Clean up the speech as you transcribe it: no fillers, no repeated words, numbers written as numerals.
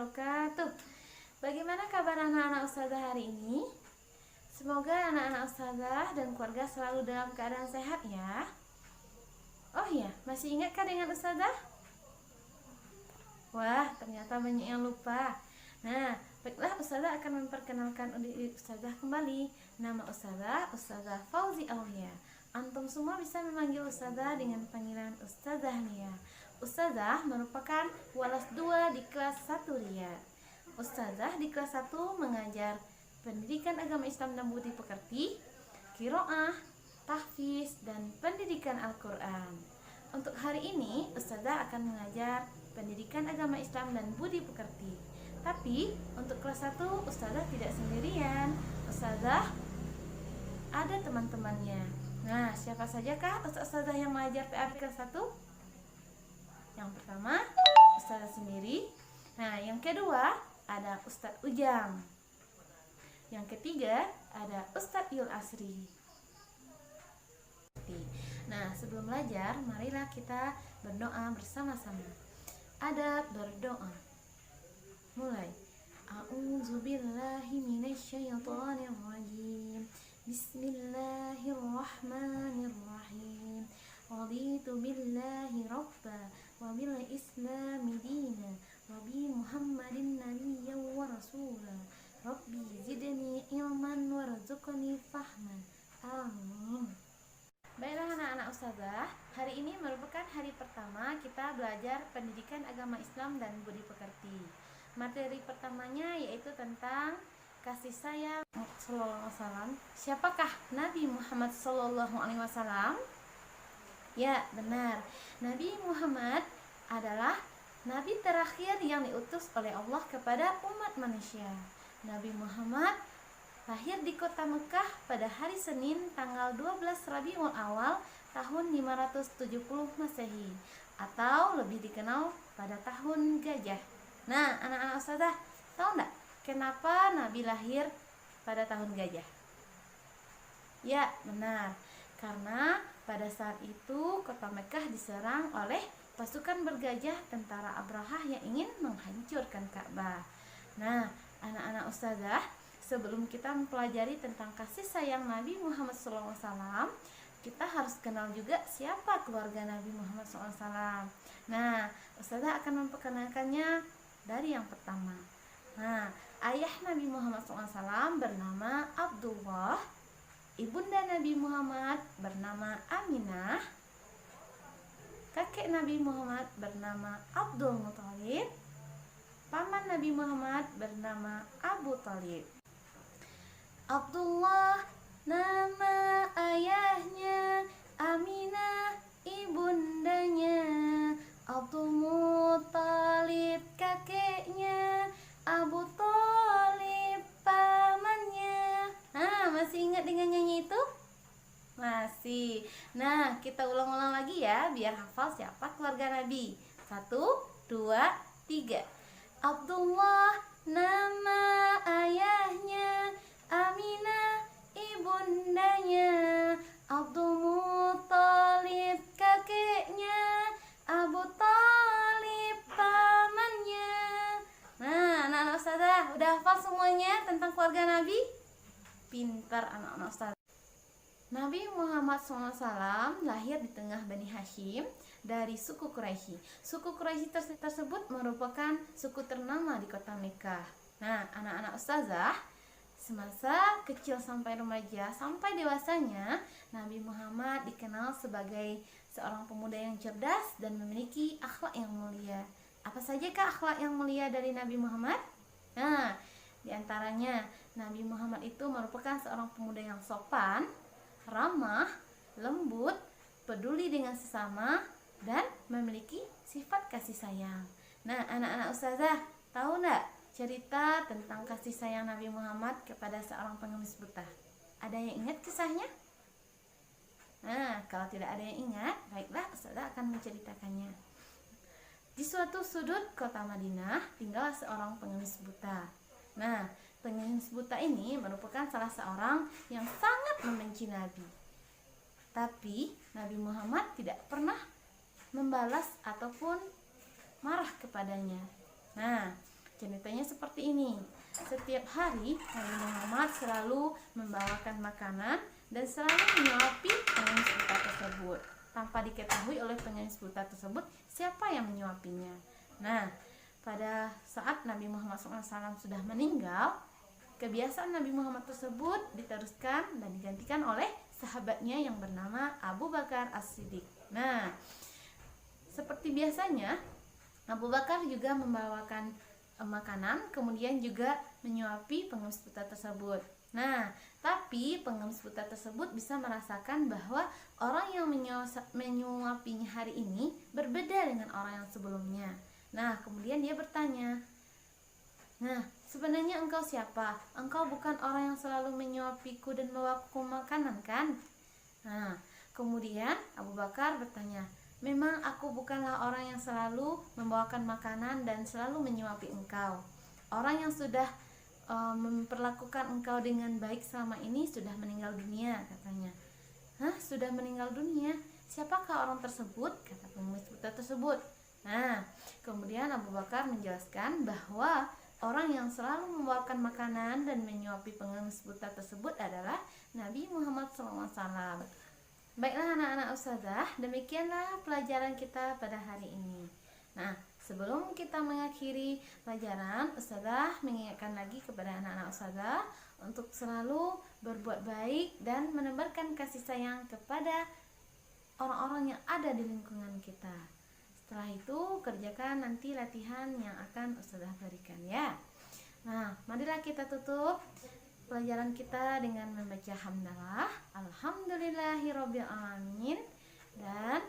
wabarakatuh. Bagaimana kabar anak-anak ustazah hari ini? Semoga anak-anak ustazah dan keluarga selalu dalam keadaan sehat ya. Oh iya, masih ingatkah dengan ustazah? Wah, ternyata banyak yang lupa. Nah, baiklah, ustazah akan memperkenalkan diri ustazah kembali. Nama ustazah, Ustazah Fauzi Aulia. Antum semua bisa memanggil ustazah dengan panggilan Ustazah Nia. Ustazah merupakan walas 2 di kelas 1 Riyadh. Ustazah di kelas 1 mengajar pendidikan agama Islam dan budi pekerti, qiraah, tahfiz, dan pendidikan Al-Quran. Untuk hari ini, ustazah akan mengajar pendidikan agama Islam dan budi pekerti. Tapi untuk kelas 1 ustazah tidak sendirian. Ustazah ada teman-temannya. Nah, siapa sajakah ustazah yang mengajar PAB kelas 1? Yang pertama, ustazah sendiri. Nah, yang kedua ada Ustadz Ujang. Yang ketiga ada Ustadz Yul Asri. Nah, sebelum belajar, marilah kita berdoa bersama-sama. Adab berdoa. Mulai. A'udzubillahi minasyaitonirrajim. Bismillahirrahmanirrahim. Raditu billahi rabba wa bil islami dina wa bi Muhammadin nabiyyan wa rasula. Rabbi zidni ilman warzuqni fahman. Amin. Baiklah anak-anak ustazah, hari ini merupakan hari pertama kita belajar pendidikan agama Islam dan budi pekerti. Materi pertamanya yaitu tentang kasih sayang Sallallahu Alaihi Wasallam. Siapakah Nabi Muhammad Sallallahu Alaihi Wasallam? Ya, benar. Nabi Muhammad adalah Nabi terakhir yang diutus oleh Allah kepada umat manusia. Nabi Muhammad lahir di kota Mekah pada hari Senin tanggal 12 Rabiul Awal tahun 570 Masehi atau lebih dikenal pada tahun gajah. Nah, anak-anak ustazah, tahu enggak kenapa Nabi lahir pada tahun gajah? Ya, benar. Karena pada saat itu kota Mekah diserang oleh pasukan bergajah tentara Abrahah yang ingin menghancurkan Ka'bah. Nah, anak-anak ustazah, sebelum kita mempelajari tentang kasih sayang Nabi Muhammad SAW, kita harus kenal juga siapa keluarga Nabi Muhammad SAW. Nah, ustazah akan memperkenalkannya dari yang pertama. Nah, ayah Nabi Muhammad SAW bernama Abdullah, ibunda Nabi Muhammad bernama Aminah, kakek Nabi Muhammad bernama Abdul Muthalib, paman Nabi Muhammad bernama Abu Thalib. Abdullah nama ayahnya, Aminah ibundanya, Abdul Muthalib kakeknya, Abu Thalib pamannya. Nah, masih ingat dengan nyanyi itu? Masih. Nah, kita ulang-ulang lagi ya biar hafal siapa keluarga Nabi. 1, 2, 3. Abdullah nama ayahnya, Aminah ibundanya, Abdul Muthalib kakeknya, Abu Thalib pamannya. Nah, anak-anak ustazah, udah hafal semuanya tentang keluarga Nabi? Pintar anak-anak ustazah. Nabi Muhammad SAW lahir di tengah Bani Hashim dari suku Quraisy. Suku Quraisy tersebut merupakan suku ternama di kota Mekah. Nah, anak-anak ustazah, semasa kecil sampai remaja sampai dewasanya, Nabi Muhammad dikenal sebagai seorang pemuda yang cerdas dan memiliki akhlak yang mulia. Apa sajakah akhlak yang mulia dari Nabi Muhammad? Nah, diantaranya Nabi Muhammad itu merupakan seorang pemuda yang sopan, ramah, lembut, peduli dengan sesama, dan memiliki sifat kasih sayang. Nah, anak-anak ustazah, tahu enggak cerita tentang kasih sayang Nabi Muhammad kepada seorang pengemis buta? Ada yang ingat kisahnya? Nah, kalau tidak ada yang ingat, baiklah ustazah akan menceritakannya. Di suatu sudut kota Madinah, tinggallah seorang pengemis buta. Nah, pengemis buta ini merupakan salah seorang yang sangat membenci Nabi. Tapi Nabi Muhammad tidak pernah membalas ataupun marah kepadanya. Nah, Ceritanya seperti ini. Setiap hari Nabi Muhammad selalu membawakan makanan dan selalu menyuapi pengemis buta tersebut tanpa diketahui oleh pengemis buta tersebut siapa yang menyuapinya. Nah, pada saat Nabi Muhammad SAW sudah meninggal, kebiasaan Nabi Muhammad tersebut diteruskan dan digantikan oleh sahabatnya yang bernama Abu Bakar As-Siddiq. Nah, seperti biasanya Abu Bakar juga membawakan makanan, kemudian juga menyuapi pengemis buta tersebut. Nah, tapi pengemis buta tersebut bisa merasakan bahwa orang yang menyuapinya hari ini berbeda dengan orang yang sebelumnya. Nah, kemudian dia bertanya, "Nah, sebenarnya engkau siapa? Engkau bukan orang yang selalu menyuapiku dan membawaku makanan, kan?" Nah, kemudian Abu Bakar bertanya, "Memang aku bukanlah orang yang selalu membawakan makanan dan selalu menyuapi engkau. Orang yang sudah memperlakukan engkau dengan baik selama ini sudah meninggal dunia," katanya. "Hah, sudah meninggal dunia? Siapakah orang tersebut?" kata pengemis buta tersebut. Nah, kemudian Abu Bakar menjelaskan bahwa orang yang selalu membawakan makanan dan menyuapi pengemis buta tersebut adalah Nabi Muhammad SAW. Baiklah anak-anak ustazah, demikianlah pelajaran kita pada hari ini. Nah, sebelum kita mengakhiri pelajaran, ustazah mengingatkan lagi kepada anak-anak ustazah untuk selalu berbuat baik dan menebarkan kasih sayang kepada orang-orang yang ada di lingkungan kita. Setelah itu, kerjakan nanti latihan yang akan ustazah berikan ya. Nah, marilah kita tutup pelajaran kita dengan membaca hamdalah, alhamdulillahirobbilalamin, dan